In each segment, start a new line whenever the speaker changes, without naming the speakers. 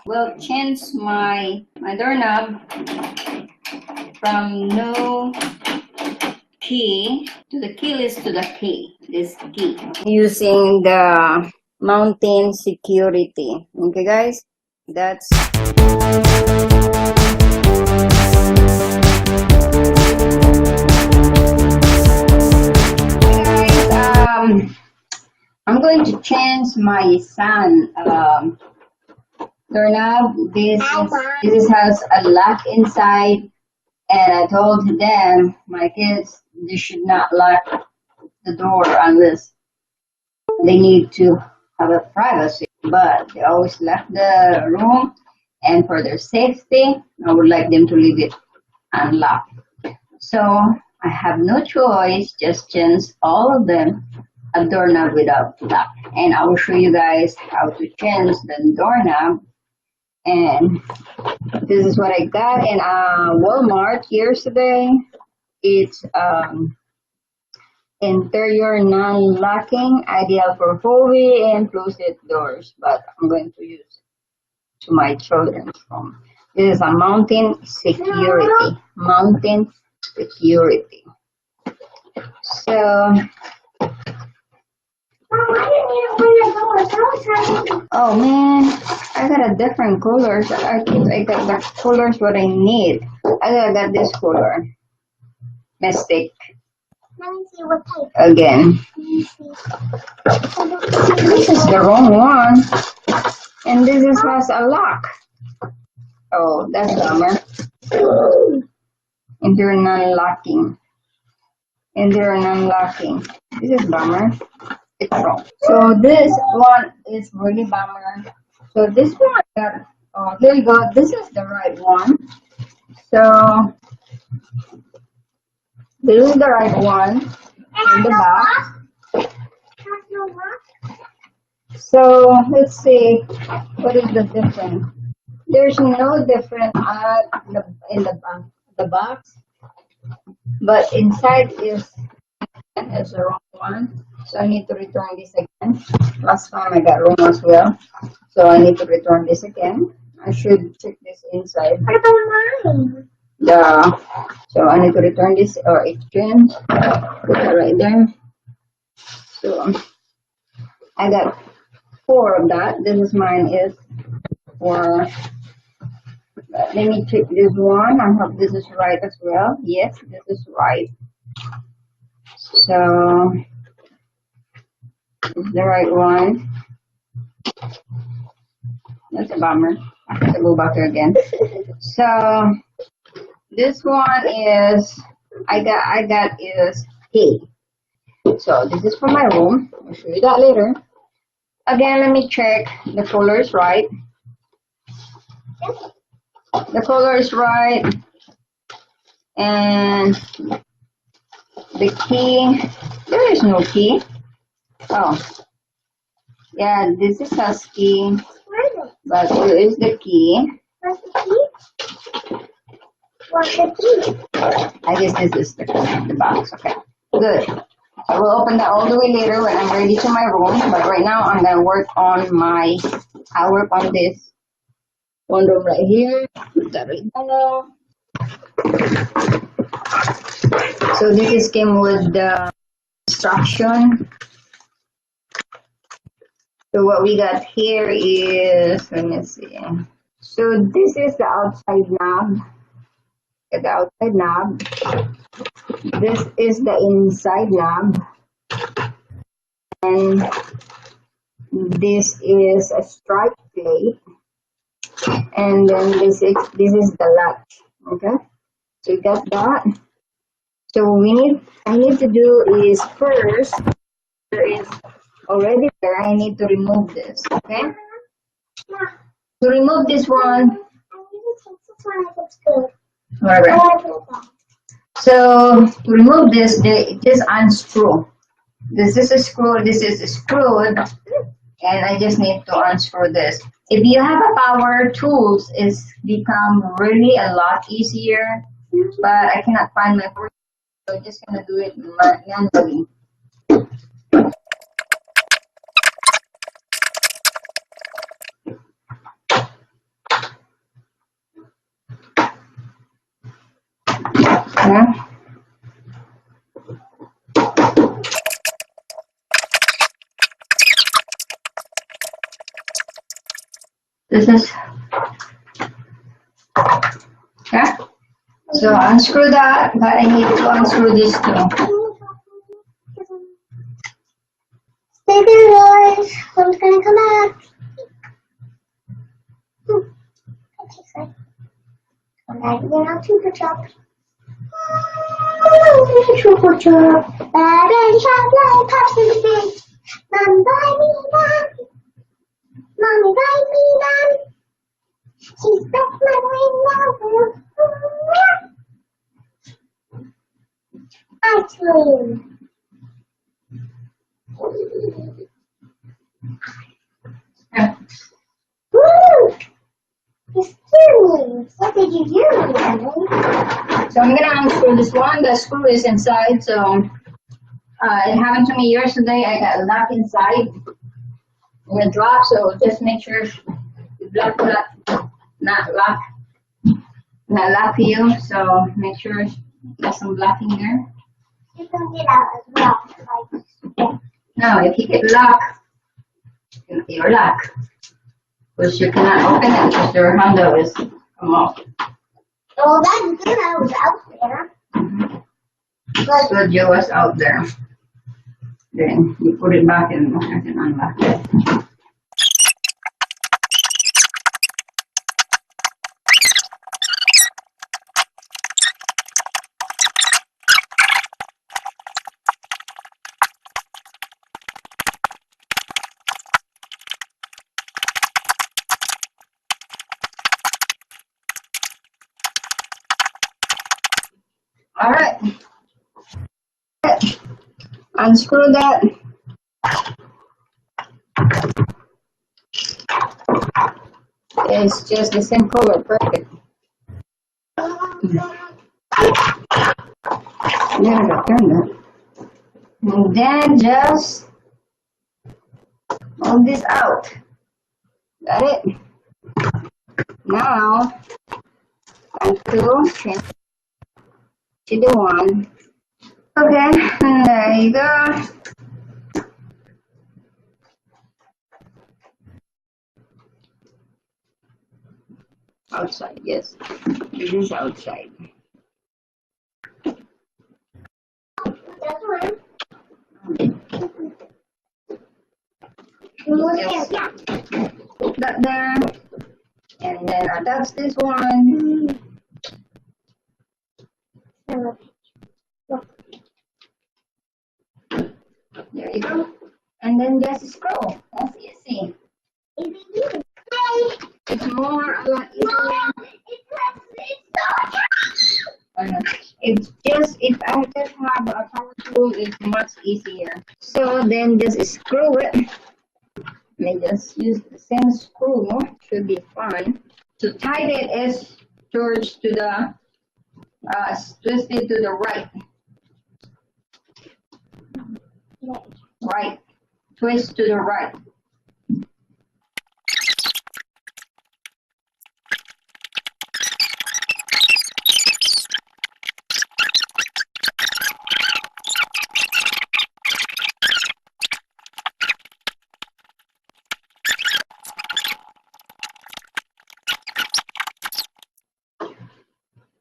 will change my doorknob from no key to the keyless to the key. This key using the mountain security. Okay, guys, that's. I'm going to change my son doorknob. This has a lock inside, and I told them, my kids, they should not lock the door unless they need to have a privacy. But they always lock the room, and for their safety, I would like them to leave it unlocked. So I have no choice, just change all of them a doorknob without lock. And I will show you guys how to change the doorknob. And this is what I got in Walmart yesterday. It's interior non-locking, ideal for hallway and closet doors, but I'm going to use it to my children's room. This is a mountain security. Mountain security. So, oh man, I got a different colors. I think I got the colors what I need. I got this color. Mistake.
Let me see what type.
Again. This is the wrong one. And this is has a lock. Oh, that's bummer. Internal locking. Internal locking. This is bummer. It's wrong. So this one is really bummer. So this one got, oh, there you go. This is the right one. So this is the right one in the box. So let's see, what is the difference? There's no difference in the box, but inside is the wrong one. So I need to return this again. Last time I got wrong as well, so I need to return this again. I should check this inside.
What about mine?
So I need to return this or exchange. Put it right there. So I got 4 of that. This is mine is for. Let me check this one. I hope this is right as well. Yes, this is right. So this is the right one. That's a bummer. I have to go back here again. So this one is I got is A. So this is for my room. I'll show you that later. Again, let me check the color is right. The color is right. And the key, there is no key. Oh, yeah, this is a key. But here is the key.
Where's the key? What's the key?
I guess this is the box. Okay, good. I will open that all the way later when I'm ready to my room. But right now, I'm going to work on this one room right here. Put that right now. So this came with the instruction. So what we got here is, let me see. So this is the outside knob. The outside knob. This is the inside knob. And this is a strike plate. And then this is the latch. Okay? So you got that. So I need to do is first, there is already there, I need to remove this. Okay? To remove this one.
I need to take this one if it's good.
Alright. So to remove this, they just unscrew. This is a screw, this is screwed, and I just need to unscrew this. If you have a power tools, it's become really a lot easier, but I cannot find my power, so I'm just gonna do it manually. Yeah. This is, yeah. So unscrew that, but I need to unscrew this too.
Stay there, guys. Someone's gonna come back. Okay, sorry. I'm back again on Super Chop. Super Chop. Bad and shop like pops in the face. Mommy, buy me none. Mommy, buy me none. She's back my way now. Ice cream.
Yeah.
Woo! You scared me. What did you do, Mommy?
So I'm gonna unscrew this one. The screw is inside, so it happened to me yesterday. I got locked inside. I'm gonna drop, so just make sure the block not lock for you. So make sure there's some blocking there.
You can get out as well.
Now, if you get locked, you're locked, because you cannot open it because your handle is come off.
Oh, that's good. I was out there.
But good, you was out there. Then you put it back and I can unlock it. All right. Unscrew that. It's just the same color, perfect. There we go, turn that. And then just hold this out. Got it? Now, unscrew, change to the one. Okay, and there you go. Outside, yes. This is outside.
That's one.
Yes. Put that there. And then attach this one. There you go. And then just scroll. That's easy. It's more a lot easier. It's just if I just have a power tool, it's much easier. So then just screw it. May just use the same screw. Should be fine. To tighten it is towards to the twist it to the right. Right. Twist to the right.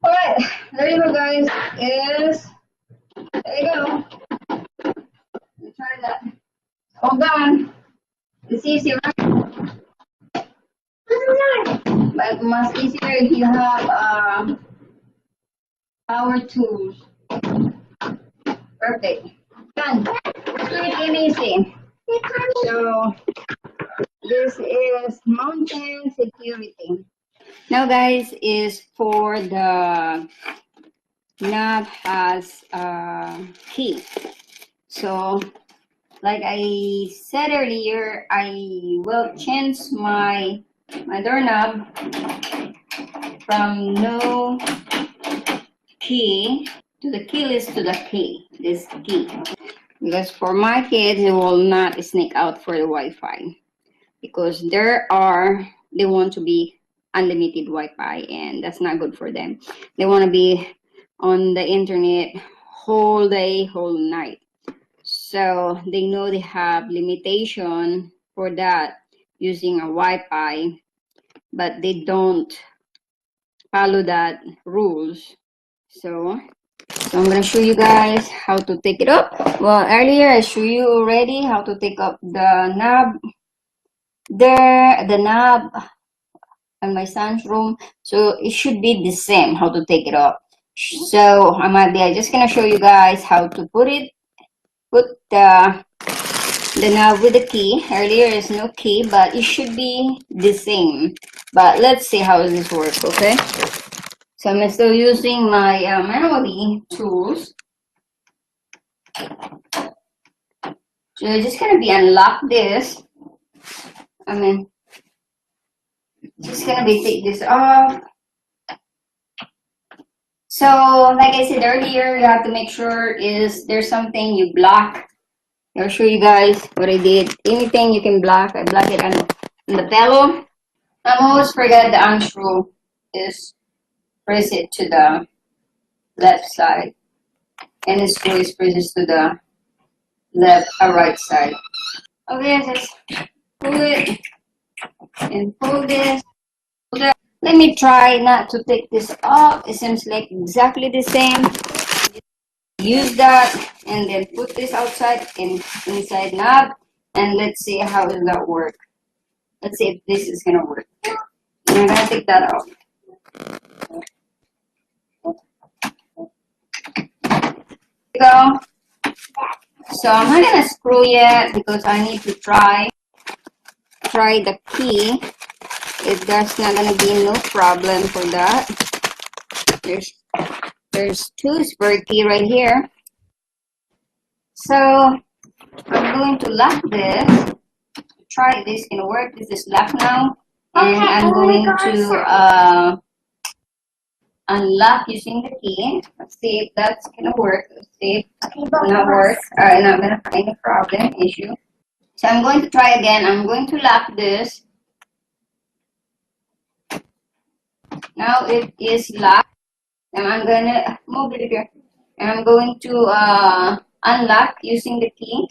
Alright, there you go guys. There you go. Let's try that. All done. It's easy, right? But much easier if you have power tools. Perfect. Done. Quick and easy. So this is mountain security. Now guys, is for the knob has a key. So like I said earlier, I will change my doorknob from no key to the keyless to the key, this key. Because for my kids, they will not sneak out for the Wi-Fi. Because they want to be unlimited Wi-Fi and that's not good for them. They want to be on the internet whole day, whole night. So they know they have limitation for that using a Wi-Fi, but they don't follow that rules. So I'm gonna show you guys how to take it up. Well, earlier I showed you already how to take up the knob there, the knob in my son's room. So it should be the same how to take it up. So I'm just gonna show you guys how to put the knob with the key. Earlier is no key, but it should be the same. But let's see how this works, okay? So I'm still using my manually tools. So you're just gonna be unlock this. Just gonna be take this off. So like I said earlier, you have to make sure is there's something you block. I'll show you guys what I did. Anything you can block, I block it on the pillow. I always forget the unscrew is press it to the left side, and the screw is presses to the left or right side. Okay, just pull it and pull this. Let me try not to take this off. It seems like exactly the same. Use that and then put this outside and inside knob, and let's see how does that work. Let's see if this is gonna work. And I'm gonna take that off. Go. So I'm not gonna screw yet because I need to try the key. If there's not gonna be no problem for that. There's two spare key right here. So I'm going to lock this. Try this can work. This is locked now, and I'm going to unlock using the key. Let's see if that's gonna work. Let's see if it's not work. Not gonna find a problem issue. So I'm going to try again. I'm going to lock this. Now it is locked, and I'm gonna move it here. And I'm going to unlock using the key.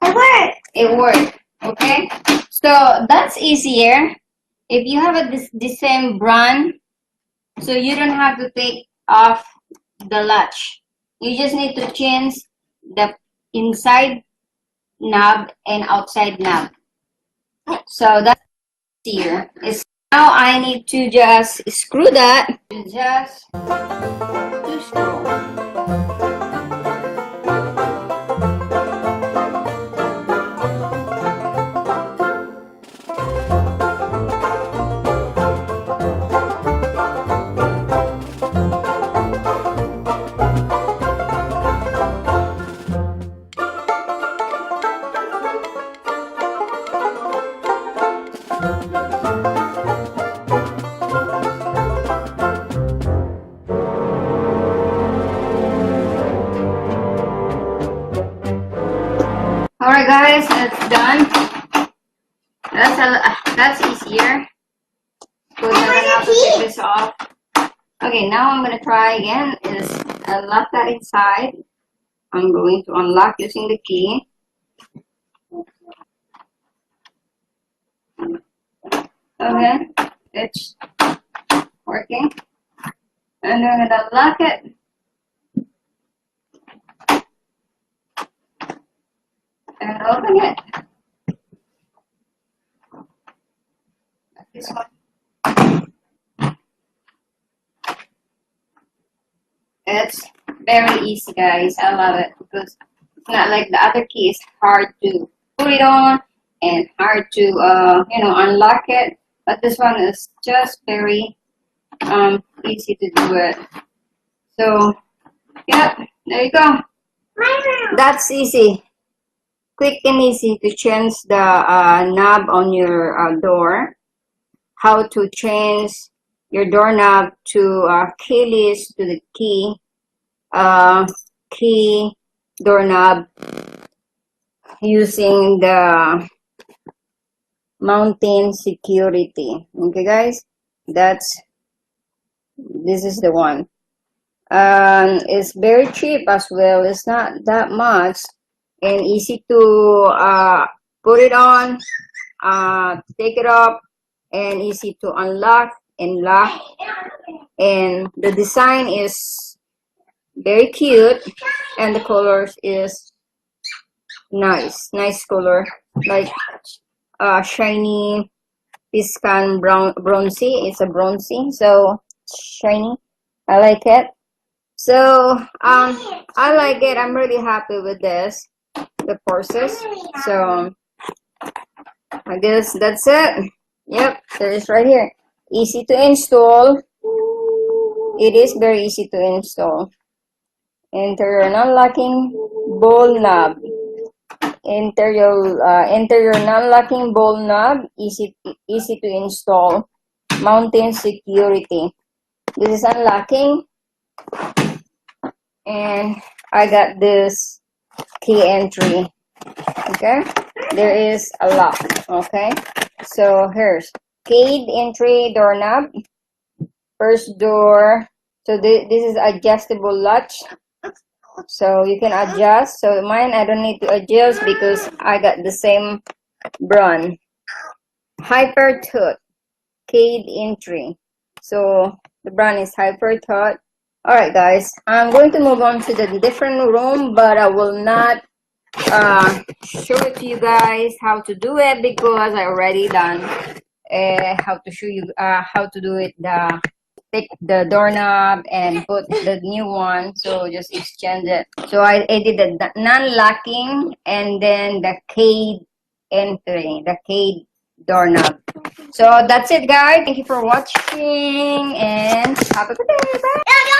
It worked. It worked. Okay. So that's easier. If you have the same brand, so you don't have to take off the latch. You just need to change the inside knob and outside knob. So that's easier. Now I need to just screw that. Just to screw. Alright guys, that's done. That's easier. Because I'm gonna have to take this off. Okay, now I'm gonna try again. Is unlock that inside. I'm going to unlock using the key. Okay, it's working. And I'm gonna lock it. And open it. This one. It's very easy, guys. I love it because it's not like the other key is hard to put it on and hard to unlock it. But this one is just very easy to do it. So yeah, there you go. That's easy. Quick and easy to change the knob on your door. How to change your doorknob to keyless to the key doorknob using the mountain security. Okay guys, that's This is the one. It's very cheap as well. It's not that much and easy to put it on, take it up, and easy to unlock and lock. And the design is very cute, and the colors is nice color, like shiny Tuscan bronzy. It's a bronzy, so shiny. I like it. So I like it. I'm really happy with this, the courses. So I guess that's it. Yep, there is right here. Easy to install. It is very easy to install. Interior non-locking ball knob. Interior non-locking ball knob. Easy to install. Mountain security. This is unlocking. And I got this key entry. Okay, there is a lock. Okay, so here's keyed entry doorknob, first door. So this is adjustable latch, so you can adjust. So mine I don't need to adjust because I got the same brand. Hyper tooth keyed entry, so the brand is Hyper tooth. All right, guys, I'm going to move on to the different room, but I will not show it to you guys how to do it because I already done how to show you how to do it, pick the doorknob and put the new one, so just exchange it. So I did the non-locking and then the keyed entry, the keyed doorknob. So that's it, guys. Thank you for watching and have a good day. Bye.